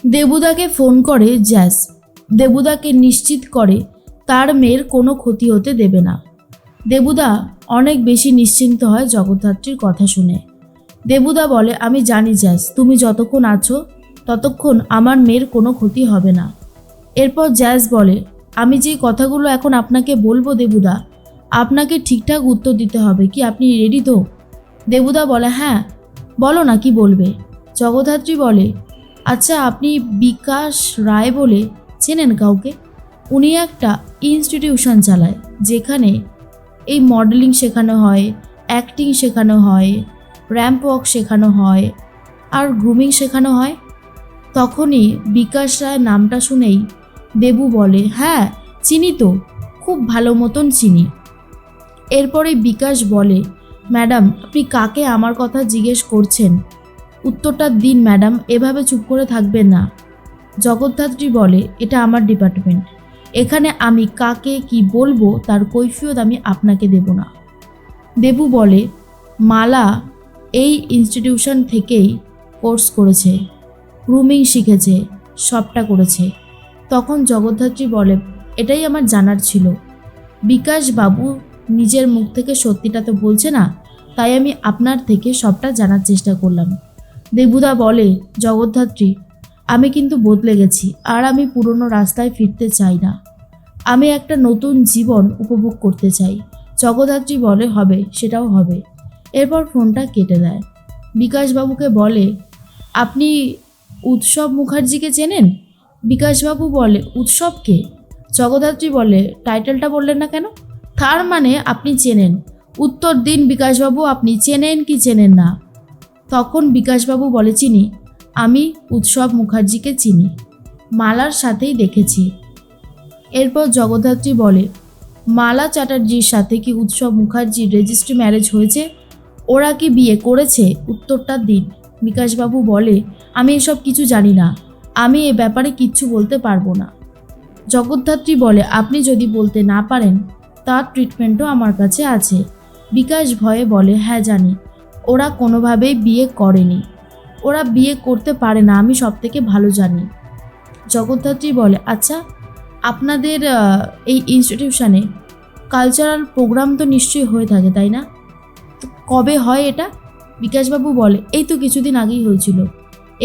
দেবুদাকে phone করে জ্যাস। দেবুদাকে নিশ্চিত করে তার মেয়ের কোনো ক্ষতি হতে দেবে না। দেবুদা অনেক বেশি নিশ্চিন্ত হয় জগদ্ধাত্রীর কথা শুনে। দেবুদা বলে, আমি জানি জ্যাস, তুমি যতক্ষণ আছো ততক্ষণ আমার মেয়ের কোনো ক্ষতি হবে না। এরপর জ্যাস বলে, আমি যে কথাগুলো এখন আপনাকে বলবো দেবুদা, আপনাকে ঠিকঠাক উত্তর দিতে হবে। কি আপনি রেডি তো? দেবুদা বলে, হ্যাঁ বলো না কি বলবে। জগদ্ধাত্রী বলে, আচ্ছা আপনি বিকাশ রায় বলে চেনেন কাউকে? উনি একটা ইনস্টিটিউশন চালায় যেখানে এই মডেলিং শেখানো হয়, অ্যাক্টিং শেখানো হয়, র্যাম্প ওয়াক শেখানো হয় আর গ্রুমিং শেখানো হয়। তখনই বিকাশ রায় নামটা শুনেই দেবু বলে, হ্যাঁ চিনি তো, খুব ভালো মতন চিনি। এরপরে বিকাশ বলে, ম্যাডাম আপনি কাকে আমার কথা জিজ্ঞেস করছেন? উত্তরটা দিন ম্যাডাম, এভাবে চুপ করে থাকবেন না। জগদ্ধাত্রী বলে, এটা আমার ডিপার্টমেন্ট, এখানে আমি কাকে কি বলবো তার কৈফিয়ত আমি আপনাকে দেব না। দেবু বলে, মালা এই ইনস্টিটিউশন থেকেই কোর্স করেছে, গ্রুমিং শিখেছে, সবটা করেছে। তখন জগদ্ধাত্রী বলে, এটাই আমার জানার ছিল। বিকাশ বাবু নিজের মুখ থেকে সত্যিটা তো বলছে না, তাই আমি আপনার থেকে সবটা জানার চেষ্টা করলাম। দেবুদা বলে, জগদ্ধাত্রী আমি কিন্তু বদলে গেছি, আর আমি পুরনো রাস্তায় ফিরতে চাই না। আমি একটা নতুন জীবন উপভোগ করতে চাই। জগদ্ধাত্রী বলে, হবে, সেটাও হবে। এরপর ফোনটা কেটে দেয়। বিকাশবাবুকে বলে, আপনি উৎসব মুখার্জিকে চেনেন? বিকাশবাবু বলে, উৎসবকে? জগদ্ধাত্রী বলে, টাইটেলটা বললেন না কেন? তার মানে আপনি চেনেন। উত্তর দিন বিকাশবাবু, আপনি চেনেন কি চেনেন না? তখন বিকাশবাবু বলে, চিনি, আমি উৎসব মুখার্জিকে চিনি, মালার সাথেই দেখেছি। এরপর জগদ্ধাত্রী বলে, মালা চ্যাটার্জির সাথে কি উৎসব মুখার্জির রেজিস্ট্রি ম্যারেজ হয়েছে? ওরা কি বিয়ে করেছে? উত্তরটা দিন। বিকাশবাবু বলে, আমি এসব কিছু জানি না, আমি এ ব্যাপারে কিচ্ছু বলতে পারবো না। জগদ্ধাত্রী বলে, আপনি যদি বলতে না পারেন তার ট্রিটমেন্টও আমার কাছে আছে। বিকাশ ভয়ে বলে, হ্যাঁ জানি, ওরা কোনোভাবেই বিয়ে করেনি, ওরা বিয়ে করতে পারে না, আমি সব থেকে ভালো জানি। জগদ্ধাত্রী বলে, আচ্ছা আপনাদের এই ইনস্টিটিউশনে কালচারাল প্রোগ্রাম তো নিশ্চয়ই হয়ে থাকে তাই না? তো কবে হয় এটা? বিকাশবাবু বলে, এই তো কিছুদিন আগেই হয়েছিল,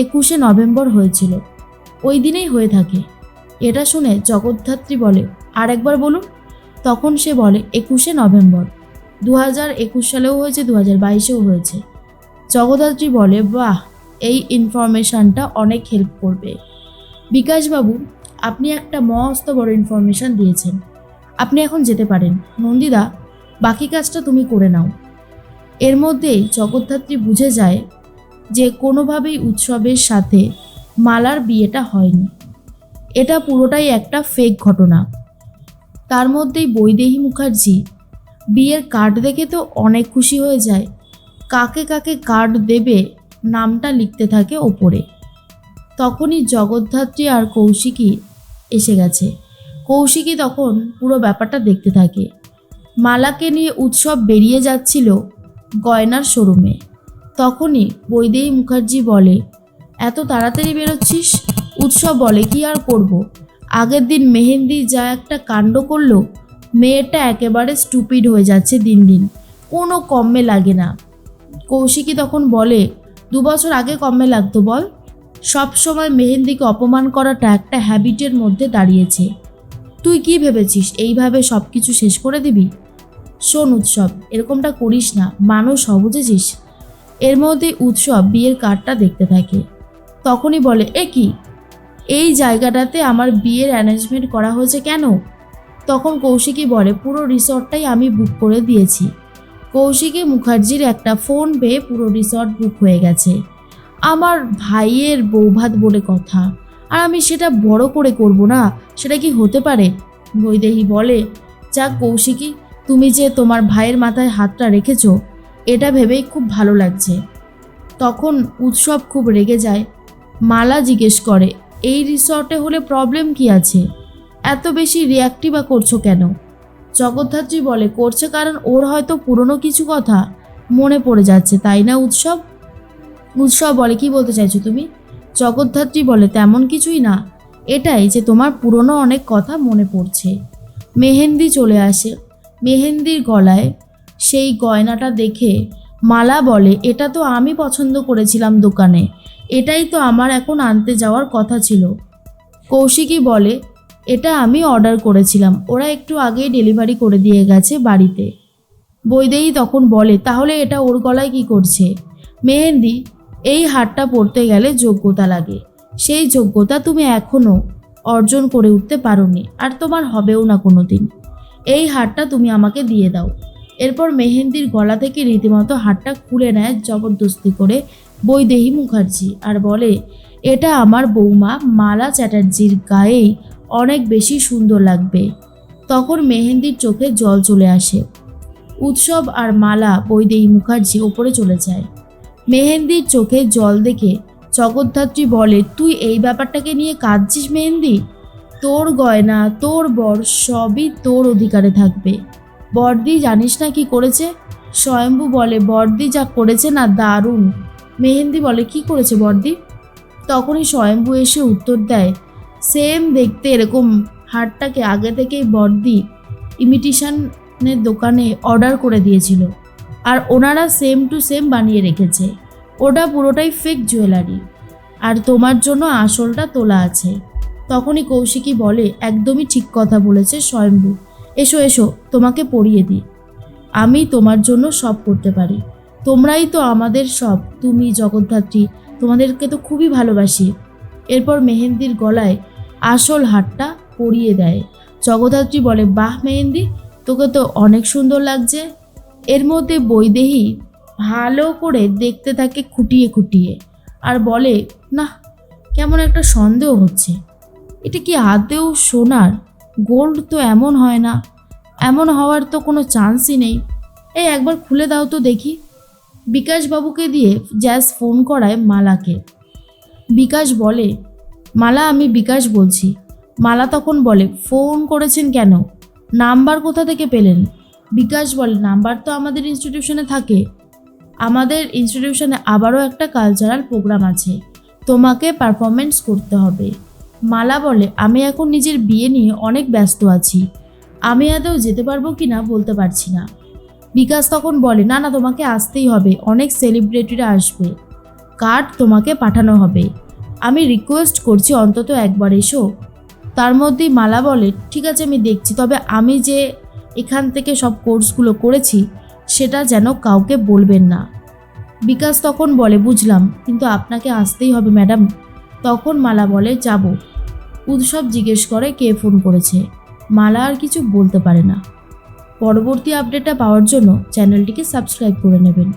21শে নভেম্বর হয়েছিল, ওই দিনেই হয়ে থাকে। এটা শুনে জগদ্ধাত্রী বলে, আর একবার বলুন। তখন সে বলে, 21শে নভেম্বর, 2021 সালেও হয়েছে, 2022-এও হয়েছে। জগদ্ধাত্রী বলে, বাহ, এই ইনফরমেশানটা অনেক হেল্প করবে। বিকাশবাবু আপনি একটা মস্ত বড় ইনফরমেশান দিয়েছেন, আপনি এখন যেতে পারেন। নন্দিদা বাকি কাজটা তুমি করে নাও। এর মধ্যেই জগদ্ধাত্রী বুঝে যায় যে কোনোভাবেই উৎসবের সাথে মালার বিয়েটা হয়নি, এটা পুরোটাই একটা ফেক ঘটনা। তার মধ্যেই বৈদেহী মুখার্জি বিয়ের কার্ড দেখে তো অনেক খুশি হয়ে যায়, কাকে কাকে কার্ড দেবে নামটা লিখতে থাকে ওপরে। তখনই জগদ্ধাত্রী আর কৌশিকী এসে গেছে। কৌশিকী তখন পুরো ব্যাপারটা দেখতে থাকে। মালাকে নিয়ে উৎসব বেরিয়ে যাচ্ছিল গয়নার শোরুমে। তখনই বৈদেহী মুখার্জি বলে, এত তাড়াতাড়ি বেরোচ্ছিস? উৎসব বলে, কি আর করব, আগের দিন মেহেন্দি যা একটা কাণ্ড করলো, মেয়েটা একেবারে স্টুপিড হয়ে যাচ্ছে দিন দিন, কোনো কমে লাগে না। কৌশিকী তখন বলে, 2 বছর আগে কমে লাগতো বল? সব সময় মেহেন্দিকে অপমান করাটা একটা হ্যাবিটের মধ্যে দাঁড়িয়েছে। তুই কি ভেবেছিস এইভাবে সব কিছু শেষ করে দিবি? শোন উৎসব, এরকমটা করিস না, মানুষ হ, বুঝেছিস? এর মধ্যে উৎসব বিয়ের কার্ডটা দেখতে থাকে। তখনই বলে, এ কি, এই জায়গাটাতে আমার বিয়ের অ্যারেঞ্জমেন্ট করা হয়েছে কেন? তখন কৌশিকী বলে, পুরো রিসর্টটাই আমি বুক করে দিয়েছি। কৌশিকী মুখার্জির একটা ফোন পেয়ে পুরো রিসর্ট বুক হয়ে গেছে। আমার ভাইয়ের বৌভাত বলে কথা, আর আমি সেটা বড় করে করব না, সেটা কি হতে পারে? বৈদেহী বলে, যাক কৌশিকী, তুমি যে তোমার ভাইয়ের মাথায় হাতটা রেখেছো এটা ভেবেই খুব ভালো লাগছে। তখন উৎসব খুব রেগে যায়। মালা জিজ্ঞেস করে, এই রিসর্টে হলে প্রবলেম কি আছে? এত বেশি রিয়াক্টিভা করছো কেন? জগদ্ধাত্রী বলে, করছে কারণ ওর হয়তো পুরনো কিছু কথা মনে পড়ে যাচ্ছে, তাই না উৎসব? উৎসব বলে, কি বলতে চাইছো তুমি? জগদ্ধাত্রী বলে, তেমন কিছুই না, এটাই যে তোমার পুরনো অনেক কথা মনে পড়ছে। মেহেন্দি চলে আসে। মেহেন্দির গলায় সেই গয়নাটা দেখে মালা বলে, এটা তো আমি পছন্দ করেছিলাম দোকানে, এটাই তো আমার এখন আনতে যাওয়ার কথা ছিল। কৌশিকী বলে, এটা আমি অর্ডার করেছিলাম, ওরা একটু আগেই ডেলিভারি করে দিয়ে গেছে বাড়িতে। বৈদেহী তখন বলে, তাহলে এটা ওর গলায় কি করছে? মেহেন্দি, এই হারটা পরতে গেলে যোগ্যতা লাগে, সেই যোগ্যতা তুমি এখনও অর্জন করে উঠতে পারোনি, আর তোমার হবেও না কোনো দিন। এই হারটা তুমি আমাকে দিয়ে দাও। এরপর মেহেন্দির গলা থেকে রীতিমতো হারটা খুলে নেয় জবরদস্তি করে বৈদেহী মুখার্জি, আর বলে, এটা আমার বৌমা মালা চ্যাটার্জির গায়েই অনেক বেশি সুন্দর লাগবে। তখন মেহেন্দির চোখে জল চলে আসে। উৎসব আর মালা বৈদেহী মুখার্জি ওপরে চলে যায়। মেহেন্দির চোখে জল দেখে জগদ্ধাত্রী বলে, তুই এই ব্যাপারটাকে নিয়ে কাঁদছিস মেহেন্দি? তোর গয়না, তোর বর সবই তোর অধিকারে থাকবে। বর্দি জানিস না কি করেছে? স্বয়ম্ভু বলে, বর্দি যা করেছে না দারুণ। মেহেন্দি বলে, কি করেছে বর্দি? তখনই স্বয়ম্ভু এসে উত্তর দেয়, সেম দেখতে এরকম হারটাকে আগে থেকেই বর্দি ইমিটেশনের দোকানে অর্ডার করে দিয়েছিল, আর ওনারা সেম টু সেম বানিয়ে রেখেছে। ওটা পুরোটাই ফেক জুয়েলারি, আর তোমার জন্য আসলটা তোলা আছে। তখনই কৌশিকী বলে, একদমই ঠিক কথা বলেছে স্বয়ম্ভু, এসো এসো তোমাকে পরিয়ে দিই, আমি তোমার জন্য সব করতে পারি, তোমরাই তো আমাদের সব, তুমি জগদ্ধাত্রী, তোমাদেরকে তো খুবই ভালোবাসি। এরপর মেহেন্দির গলায় আসল হারটা পরিয়ে দেয়। জগদ্ধাত্রী বলে, বাহ মেহেন্দি, তোকে তো অনেক সুন্দর লাগছে। এর মধ্যে বৈদেহী ভালো করে দেখতে থাকে খুঁটিয়ে খুঁটিয়ে, আর বলে, না, কেমন একটা সন্দেহ হচ্ছে, এটা কি আদৌ সোনার? গোল্ড তো এমন হয় না, এমন হওয়ার তো কোনো চান্সই নেই। এই একবার খুলে দাও তো দেখি। বিকাশবাবুকে দিয়ে জ্যাস ফোন করায় মালাকে। বিকাশ বলে, মালা, আমি বিকাশ বলছি। মালা তখন বলে, ফোন করেছেন কেন? নাম্বার কোথা থেকে পেলেন? বিকাশ বলে, নাম্বার তো আমাদের ইনস্টিটিউশনে থাকে। আমাদের ইনস্টিটিউশনে আবারও একটা কালচারাল প্রোগ্রাম আছে, তোমাকে পারফরমেন্স করতে হবে। মালা বলে, আমি এখন নিজের বিয়ে নিয়ে অনেক ব্যস্ত আছি, আমি আদৌ যেতে পারবো কি না বলতে পারছি না। বিকাশ তখন বলে, না না, তোমাকে আসতেই হবে, অনেক সেলিব্রিটিরা আসবে, কার্ড তোমাকে পাঠানো হবে, আমি রিকোয়েস্ট করছি অন্তত একবার এসো। তার মধ্যেই মালা বলে, ঠিক আছে আমি দেখছি, তবে আমি যে এখান থেকে সব কোর্সগুলো করেছি সেটা যেন কাউকে বলবেন না। বিকাশ তখন বলে, বুঝলাম, কিন্তু আপনাকে আসতেই হবে ম্যাডাম। তখন মালা বলে, যাব। উৎসব জিজ্ঞেস করে কে ফোন করেছে। মালা আর কিছু বলতে পারে না। পরবর্তী আপডেটটা পাওয়ার জন্য চ্যানেলটিকে সাবস্ক্রাইব করে নেবেন।